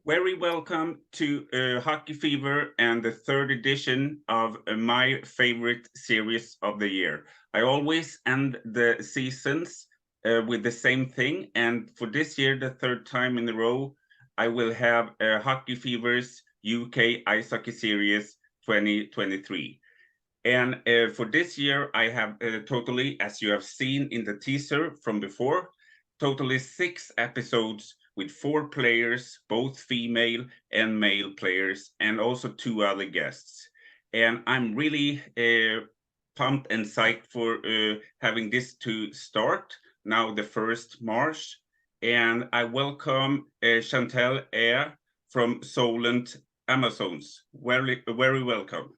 Very welcome to Hockeyfeber and the third edition of my favorite series of the year. I always end the seasons with the same thing, and for this year, the third time in a row, I will have Hockeyfeber's UK Icehockey Series 2023. And for this year, I have totally, as you have seen in the teaser from before, totally 6 episodes with 4 players, both female and male players, and also 2 other guests. And I'm really pumped and psyched for having this to start now, the 1st March. And I welcome Chantelle from Air-Solent, Amazons. Very, very welcome.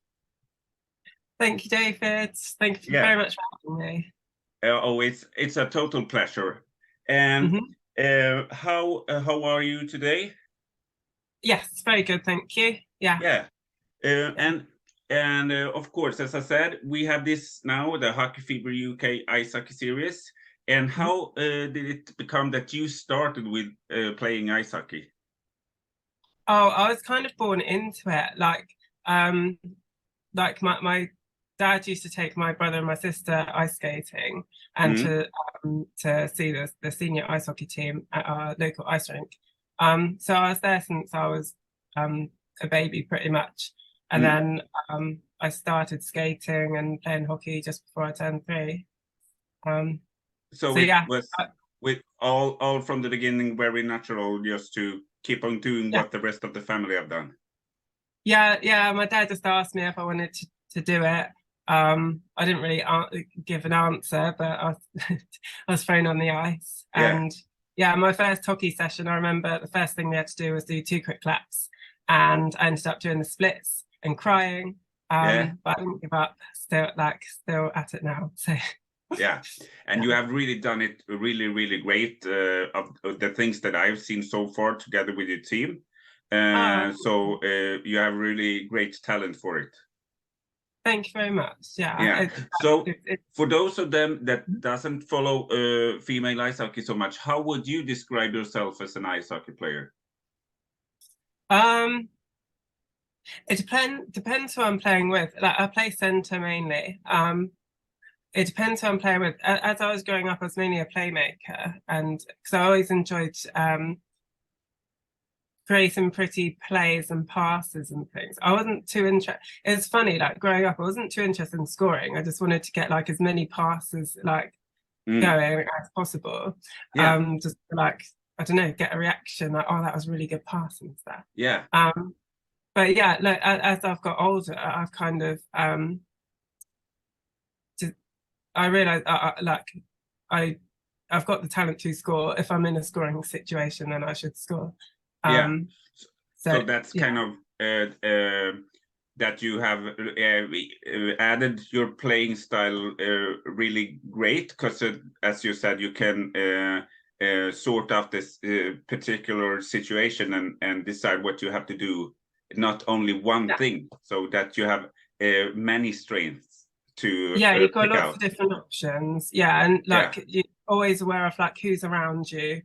Thank you, David. Thank you very much for having me. It's a total pleasure. And how are you today? Yes, very good, thank you. Yeah. And of course, as I said, we have this now, the Hockeyfeber UK Icehockey Series. And how did it become that you started with playing ice hockey? Oh, I was kind of born into it. Like my dad used to take my brother and my sister ice skating and to see the senior ice hockey team at our local ice rink. So I was there since I was a baby pretty much. And then I started skating and playing hockey just before I turned 3. So it was with all from the beginning very natural just to keep on doing what the rest of the family have done. Yeah, my dad just asked me if I wanted to do it. I didn't really give an answer, but I was thrown on the ice. And my first hockey session, I remember the first thing we had to do was do 2 quick claps, and I ended up doing the splits and crying. But I didn't give up. Still at it now. So. Yeah, and you have really done it really, really great of the things that I've seen so far together with your team. So you have really great talent for it. Thank you very much. Yeah. So for those of them that doesn't follow female ice hockey so much, how would you describe yourself as an ice hockey player? It depends who I'm playing with. Like, I play center mainly. It depends who I'm playing with. As I was growing up, I was mainly a playmaker, and because I always enjoyed creating pretty plays and passes and things. I wasn't too interested. It's funny, like growing up, I wasn't too interested in scoring. I just wanted to get like as many passes like going as possible. Just like, I don't know, get a reaction like, oh, that was really good pass and stuff. But yeah, look, as I've got older, I've kind of I realize I've got the talent to score. If I'm in a scoring situation, then I should score. So that's kind of that you have added your playing style really great, because as you said, you can sort out this particular situation and decide what you have to do, not only one thing, so that you have many strengths to you've got lots of different options. And like you're always aware of like who's around you,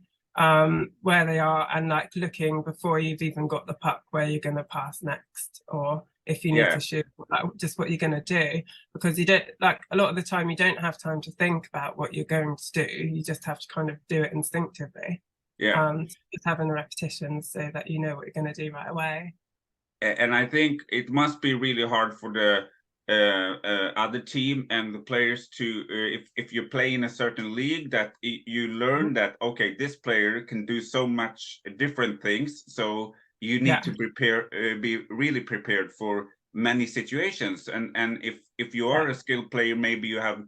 where they are, and like looking before you've even got the puck where you're going to pass next, or if you need to shoot, like just what you're going to do, because you don't, like, a lot of the time you don't have time to think about what you're going to do. You just have to kind of do it instinctively. Just having the repetitions so that you know what you're going to do right away. And I think it must be really hard for the other team and the players to if you play in a certain league, that you learn that okay, this player can do so much different things, so you need to prepare, be really prepared for many situations. And if you are a skilled player, maybe you have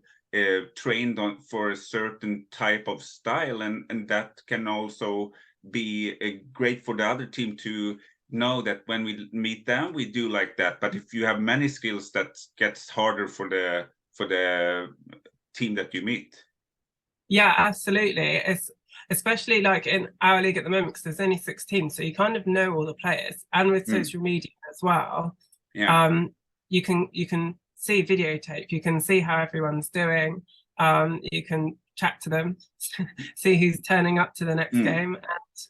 trained on for a certain type of style, and that can also be great for the other team to know that when we meet them, we do like that. But if you have many skills, that gets harder for the team that you meet. Yeah, absolutely. It's especially like in our league at the moment, because there's only 6 teams, so you kind of know all the players, and with social media as well. You can see videotape, you can see how everyone's doing. You can chat to them, see who's turning up to the next game, and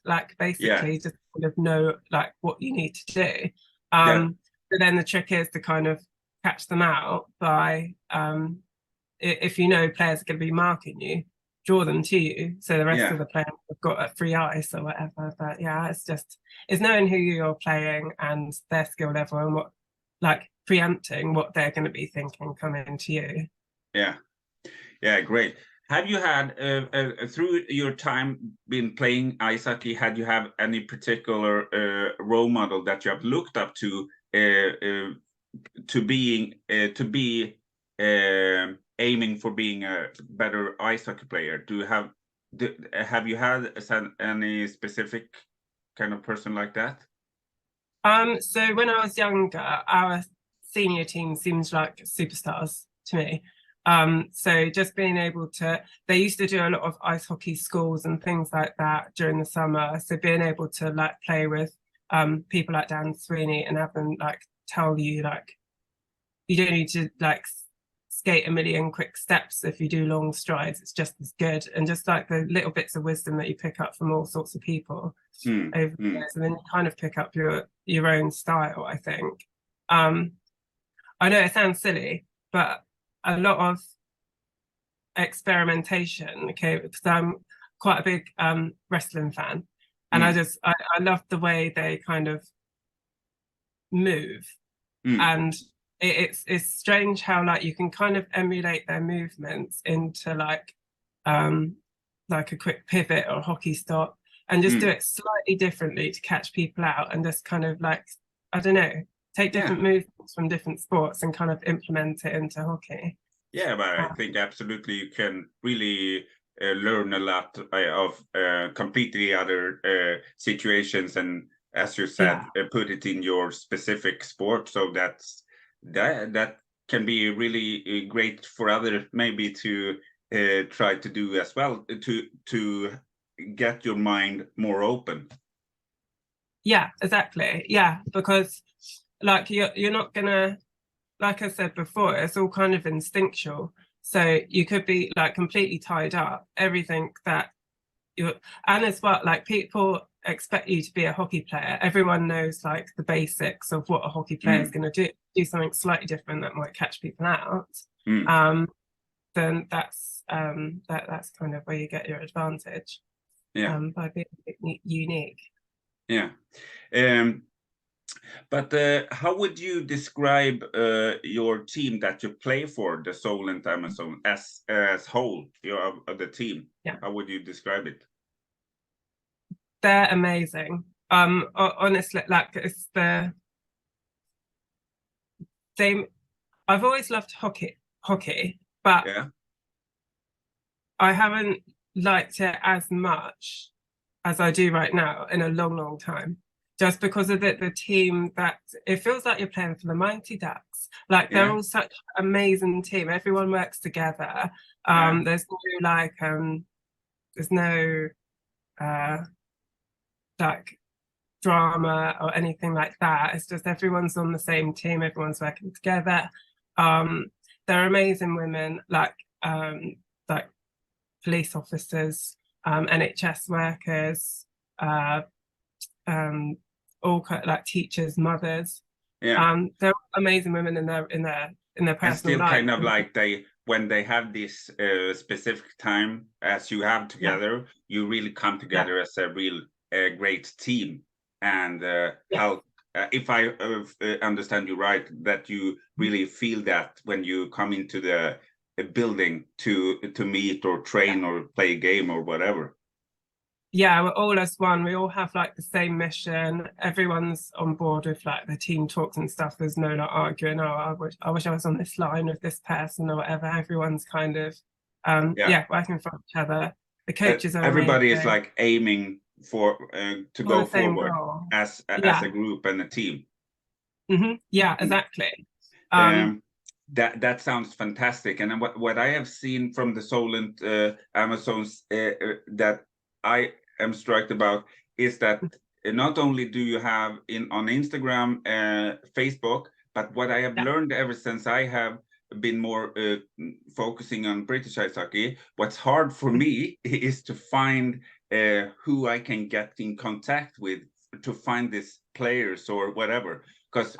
like basically just kind of know like what you need to do. But then the trick is to kind of catch them out by if you know players are going to be marking you, draw them to you so the rest of the players have got a free ice or whatever. But yeah, it's knowing who you're playing and their skill level and what, like preempting what they're going to be thinking coming to you. Yeah, great. Have you had through your time been playing ice hockey, had you have any particular role model that you have looked up to be aiming for being a better ice hockey player? Have you had any specific kind of person like that? So when I was younger, our senior team seemed like superstars to me. So just being able to, they used to do a lot of ice hockey schools and things like that during the summer. So being able to like play with people like Dan Sweeney and have them like tell you like, you don't need to like skate a million quick steps if you do long strides, it's just as good. And just like the little bits of wisdom that you pick up from all sorts of people over the years, and then you kind of pick up your own style, I think. I know it sounds silly, but a lot of experimentation, because I'm quite a big wrestling fan, and I love the way they kind of move, and it's strange how like you can kind of emulate their movements into like a quick pivot or hockey stop, and just do it slightly differently to catch people out, and just kind of like, I don't know, take different movements from different sports and kind of implement it into hockey. Yeah, but I think absolutely you can really learn a lot of completely other situations, and as you said, put it in your specific sport. So that can be really great for others maybe to try to do as well, to get your mind more open. Yeah, exactly. Yeah, because like you're not gonna, like I said before, it's all kind of instinctual. So you could be like completely tied up, everything that and as well, like people expect you to be a hockey player. Everyone knows like the basics of what a hockey player is going to do something slightly different that might catch people out. Then that's kind of where you get your advantage. By being unique. But how would you describe your team that you play for, the Air-Solent Amazon, as whole, the team? How would you describe it? They're amazing. Honestly, like it's I've always loved hockey, but I haven't liked it as much as I do right now in a long time. Just because of the team, that it feels like you're playing for the Mighty Ducks. Like they're all such an amazing team. Everyone works together. There's no like drama or anything like that. It's just everyone's on the same team. Everyone's working together. They're amazing women, like police officers, NHS workers, all like teachers, mothers. They're amazing women in their personal and still life. Kind of like when they have this specific time as you have together, you really come together as a real great team. And how, if I understand you right, that you really feel that when you come into the building to meet or train or play a game or whatever. Yeah, we're all as one. We all have like the same mission. Everyone's on board with like the team talks and stuff. There's no like arguing, I wish I was on this line with this person or whatever. Everyone's kind of working for each other. The coaches are everybody amazing. is like aiming for to go forward as a group and a team. Yeah, exactly. That sounds fantastic. And what I have seen from the Air-Solent Amazons that I am struck about is that not only do you have on Instagram, Facebook, but what I have learned ever since I have been more focusing on British ice hockey. What's hard for me is to find who I can get in contact with to find these players or whatever, because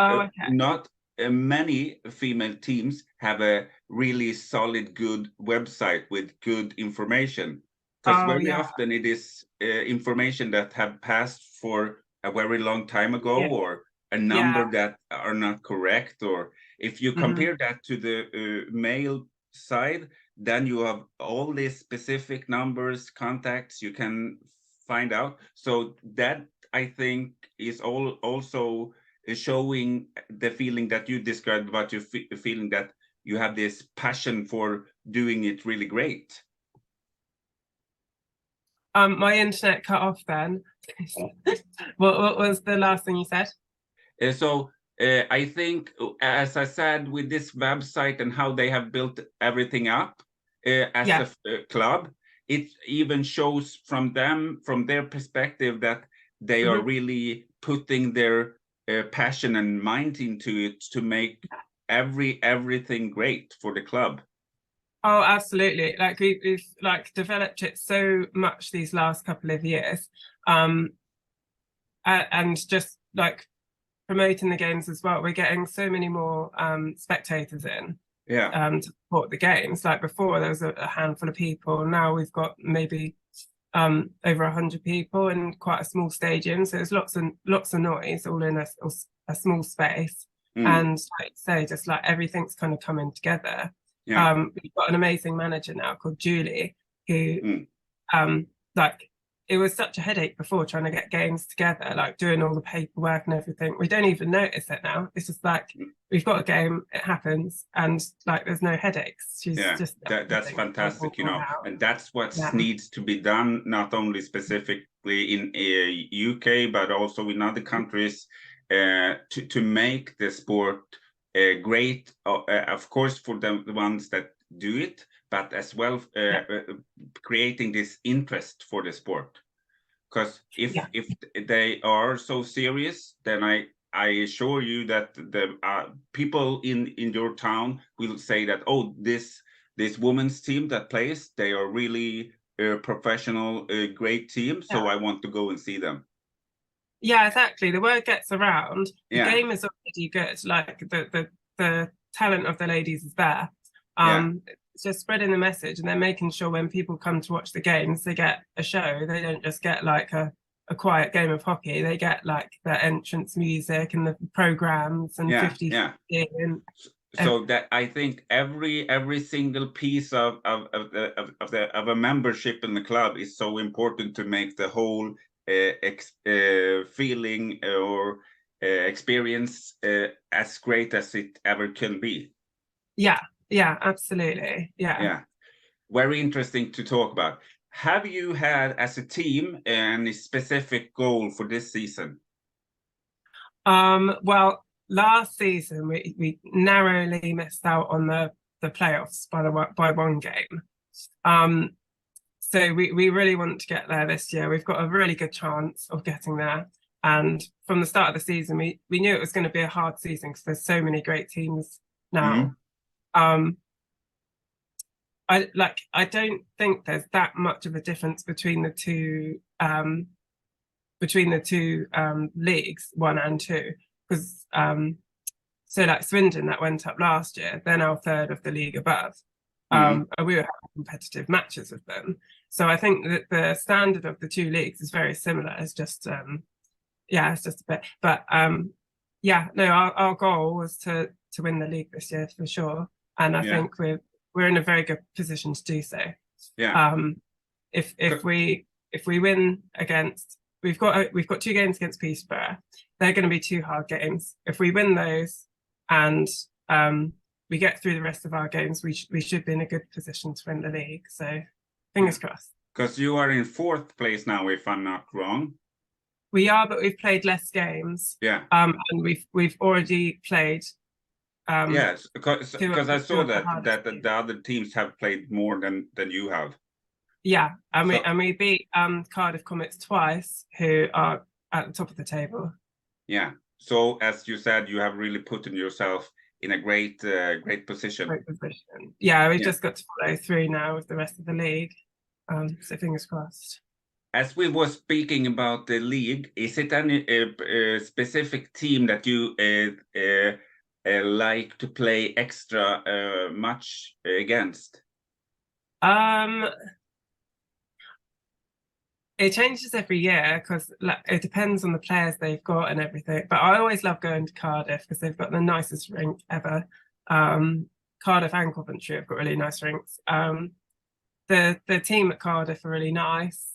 not many female teams have a really solid, good website with good information. Because very often it is information that have passed for a very long time ago, or a number that are not correct. Or if you compare that to the male side, then you have all these specific numbers, contacts you can find out. So that, I think, is also showing the feeling that you described about your feeling that you have this passion for doing it really great. My internet cut off then. What was the last thing you said? I think, as I said, with this website and how they have built everything up as a club, it even shows from their perspective, that they are really putting their passion and mind into it to make everything great for the club. Oh, absolutely. Like we've like developed it so much these last couple of years, and just like promoting the games as well. We're getting so many more spectators in, to support the games. Like before, there was a handful of people. Now we've got maybe over 100 people in quite a small stadium. So there's lots of noise all in a small space. And like say, just like everything's kind of coming together. We've got an amazing manager now called Julie, who like, it was such a headache before trying to get games together, like doing all the paperwork and everything. We don't even notice it now. It's just like, we've got a game, it happens, and like there's no headaches. She's just that's fantastic, you know, and that's what needs to be done, not only specifically in UK, but also in other countries, to make the sport great, of course, for the ones that do it, but as well creating this interest for the sport. Because if they are so serious, then I assure you that the people in your town will say that, oh, this women's team that plays, they are really a professional, great team, so I want to go and see them. Yeah, exactly. The word gets around. The game is already good. Like the talent of the ladies is there. It's just spreading the message, and they're making sure when people come to watch the games, they get a show. They don't just get like a quiet game of hockey. They get like the entrance music and the programs and 50 and so that I think every single piece of a membership in the club is so important to make the whole feeling or experience as great as it ever can be. Yeah, absolutely. Yeah. Very interesting to talk about. Have you had, as a team, any specific goal for this season? Well, last season we narrowly missed out on the playoffs by one game. So we really want to get there this year. We've got a really good chance of getting there. And from the start of the season, we knew it was going to be a hard season because there's so many great teams now. I don't think there's that much of a difference between the two leagues, 1 and 2, because so like Swindon, that went up last year, they're now 3rd of the league above, and we were having competitive matches with them. So I think that the standard of the two leagues is very similar. It's just it's just a bit, but our goal was to win the league this year for sure, and I think we're in a very good position to do so. If we win against, we've got 2 games against Peterborough. They're going to be 2 hard games. If we win those and we get through the rest of our games, we should be in a good position to win the league. So fingers crossed. Because you are in 4th place now, if I'm not wrong. We are, but we've played less games. And we've already played. Yes, because I saw that the other teams have played more than you have. Yeah, and we beat Cardiff Comets twice, who are at the top of the table. Yeah. So as you said, you have really put yourself in a great position. Great position. Yeah, we've just got to follow through now with the rest of the league. So fingers crossed. As we were speaking about the league, is it any specific team that you like to play extra much against? It changes every year because it depends on the players they've got and everything. But I always love going to Cardiff because they've got the nicest rink ever. Cardiff and Coventry have got really nice rinks. The team at Cardiff are really nice.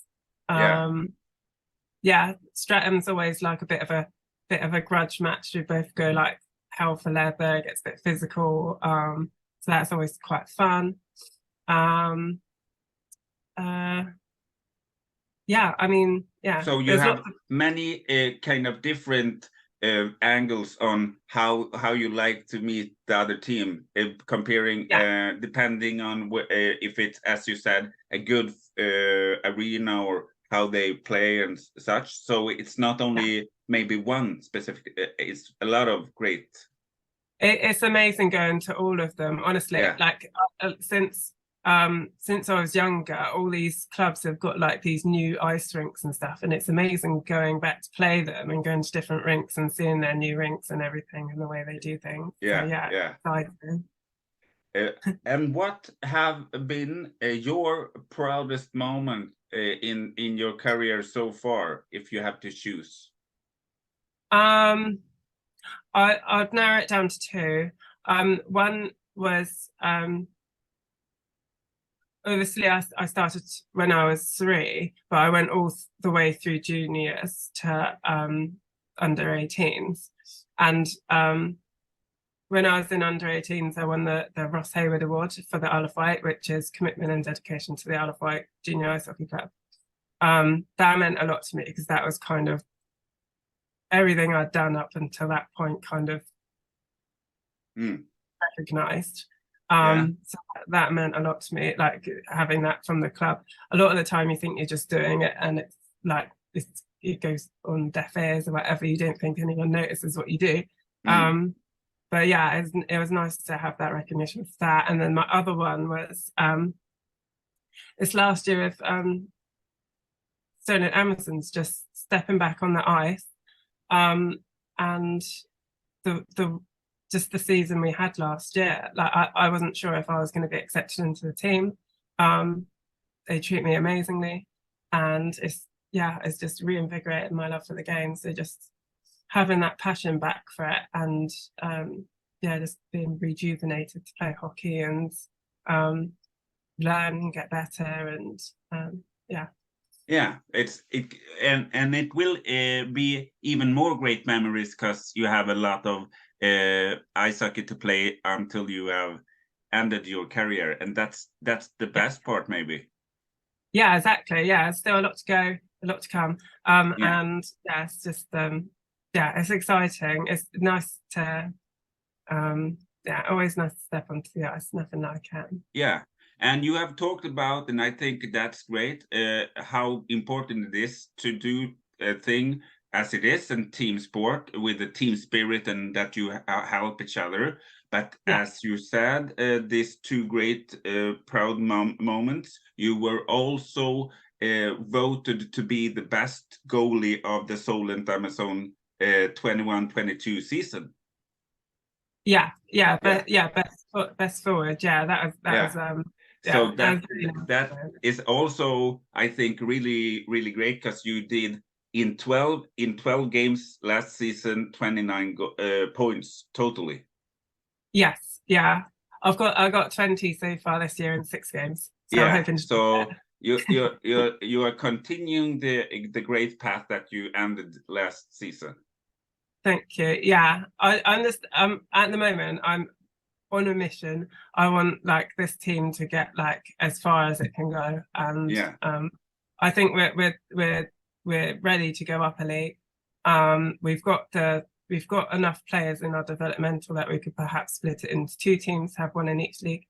Stratham's always like a bit of a grudge match. We both go like hell for leather. It gets a bit physical. So that's always quite fun. So you have many kind of different angles on how you like to meet the other team, comparing depending on if it's, as you said, a good arena or how they play and such. So it's not only maybe one specific, it's a lot of great. It's amazing going to all of them, honestly. Like since I was younger, all these clubs have got like these new ice rinks and stuff, and it's amazing going back to play them and going to different rinks and seeing their new rinks and everything and the way they do things. Exciting. And what have been your proudest moment in your career so far, if you have to choose? I'd narrow it down to two. One was obviously I started when I was 3, but I went all the way through juniors to under 18s. And when I was in under 18s, I won the Ross Hayward Award for the Isle of Wight, which is commitment and dedication to the Isle of Wight Junior Ice Hockey Club. That meant a lot to me because that was kind of everything I'd done up until that point kind of recognized. So that meant a lot to me, like having that from the club. A lot of the time you think you're just doing it and it's like it goes on deaf ears or whatever. You don't think anyone notices what you do. But yeah, it was nice to have that recognition for that. And then my other one was this last year of Air-Solent Emerson's just stepping back on the ice, and just the season we had last year. Like I wasn't sure if I was going to be accepted into the team. They treat me amazingly, and it's just reinvigorated my love for the game. So just having that passion back for it, and just being rejuvenated to play hockey and learn and get better, and it will be even more great memories because you have a lot of ice hockey to play until you have ended your career, and that's the best part, maybe. Yeah, exactly. Yeah, still a lot to go, a lot to come. And it's just it's exciting. It's nice to always nice to step onto the ice. Nothing like it. Yeah. And you have talked about, and I think that's great, how important it is to do a thing as it is in team sport with the team spirit, and that you help each other. But as you said, these two great proud moments, you were also voted to be the best goalie of the Solent Amazon 21-22 season. Best forward. Yeah, that was. So that is also, I think, really, really great because you did in 12 games last season 29 points totally. Yes, yeah. I got 20 so far this year in 6 games. So I'm hoping so you are continuing the great path that you ended last season. Thank you. Yeah, I'm just at the moment I'm on a mission. I want like this team to get like as far as it can go, and I think we're ready to go up a league. We've got enough players in our developmental that we could perhaps split it into 2 teams, have one in each league.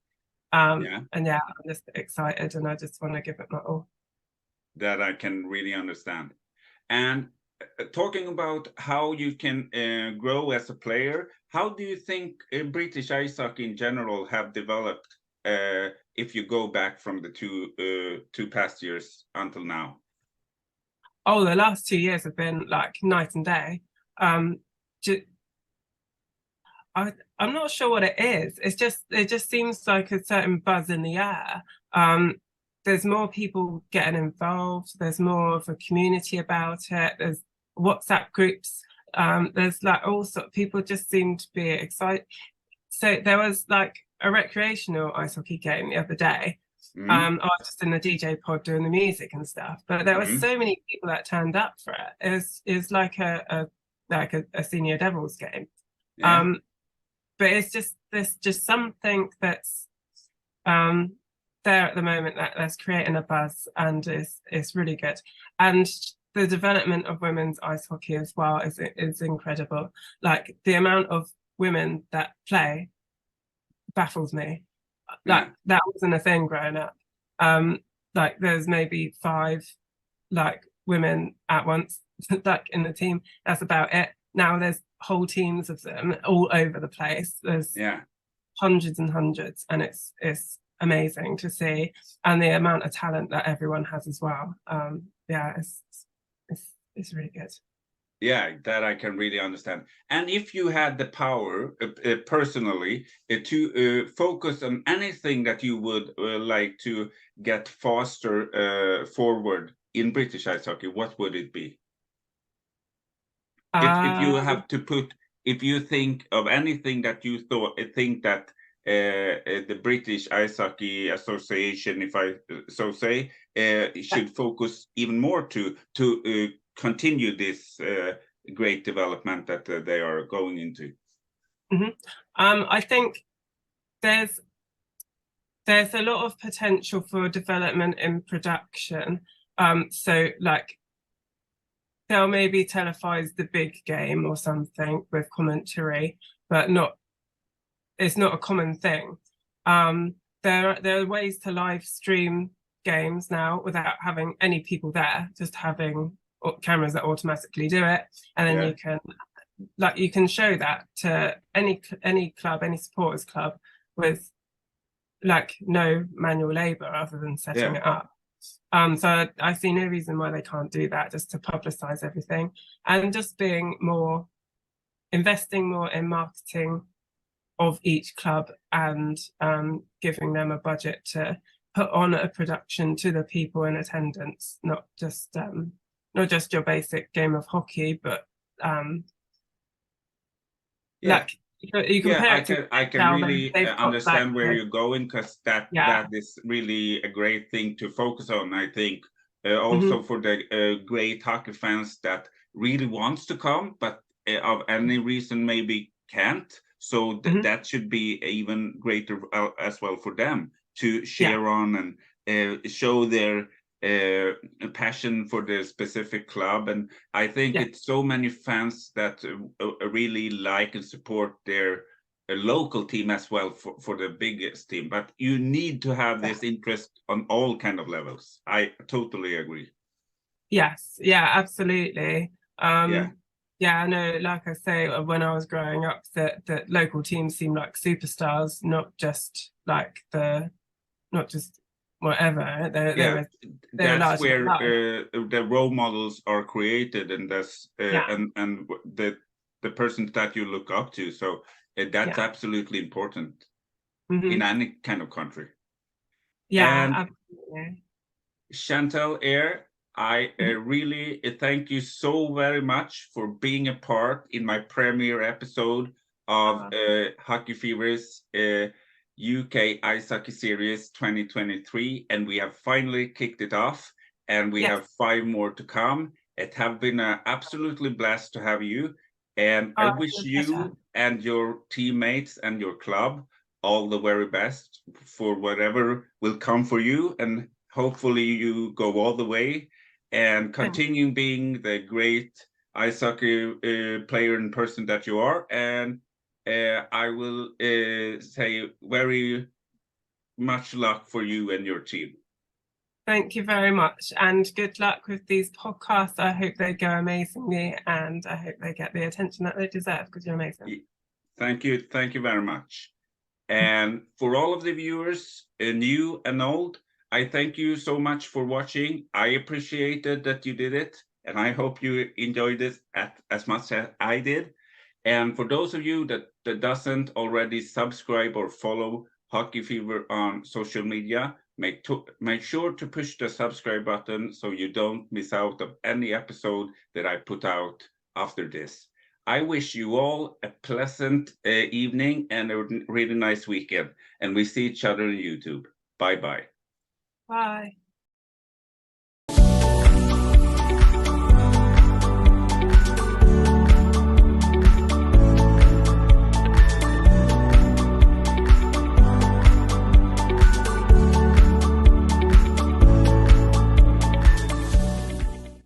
And I'm just excited, and I just want to give it my all. That I can really understand. And talking about how you can grow as a player, how do you think British ice hockey in general have developed if you go back from the two past years until now? Oh, the last 2 years have been like night and day. I'm not sure what it is. It just seems like a certain buzz in the air. There's more people getting involved. There's more of a community about it. There's WhatsApp groups. There's like all sorts. People just seem to be excited. So there was like a recreational ice hockey game the other day. I was just in the DJ pod doing the music and stuff, but there were so many people that turned up for it. It was like a senior Devils game. Yeah. But it's just there's just something that's there at the moment that's creating a buzz, and is really good. And the development of women's ice hockey as well is incredible. Like the amount of women that play baffles me. Like that wasn't a thing growing up. Like there's maybe 5 like women at once like in the team. That's about it. Now there's whole teams of them all over the place. There's hundreds and hundreds, and it's amazing to see, and the amount of talent that everyone has as well. It's really good. Yeah, that I can really understand. And if you had the power personally to focus on anything that you would like to get faster forward in British ice hockey, what would it be? If you have to put, if you think of anything that you think that the British Ice Hockey Association, if I so say, should focus even more to continue this great development that they are going into. I think there's a lot of potential for development in production. So like they'll maybe televise the big game or something with commentary, but it's not a common thing. There are ways to live stream games now without having any people there, just having cameras that automatically do it, and then you can show that to any club, any supporters club, with like no manual labor other than setting it up. So I see no reason why they can't do that, just to publicize everything, and just investing more in marketing of each club, and giving them a budget to put on a production to the people in attendance, not just your basic game of hockey, but like you compare I can really understand where you're going, because that is really a great thing to focus on. I think also for the great hockey fans that really wants to come, but of any reason maybe can't. So that should be even greater as well for them to share on and show their passion for the specific club. And I think it's so many fans that really like and support their local team as well for the biggest team. But you need to have this interest on all kind of levels. I totally agree. Yes, absolutely. I know, like I say, when I was growing up, that local teams seemed like superstars, not just whatever. That's where the role models are created, and that's and the person that you look up to. So that's absolutely important in any kind of country. Absolutely. Chantelle Air, I really thank you so very much for being a part in my premiere episode of Hockeyfeber's UK Icehockey Series 2023, and we have finally kicked it off, and we have 5 more to come. It has been an absolutely blast to have you, and I wish you and your teammates and your club all the very best for whatever will come for you, and hopefully you go all the way and continue being the great ice hockey player and person that you are. And I will say very much luck for you and your team. Thank you very much, and good luck with these podcasts. I hope they go amazingly, and I hope they get the attention that they deserve, because you're amazing. Thank you very much. And for all of the viewers, new and old, I thank you so much for watching. I appreciated that you did it, and I hope you enjoyed it as much as I did. And for those of you that doesn't already subscribe or follow Hockeyfeber on social media, make sure to push the subscribe button so you don't miss out of any episode that I put out after this. I wish you all a pleasant evening and a really nice weekend. And we see each other on YouTube. Bye-bye. Bye.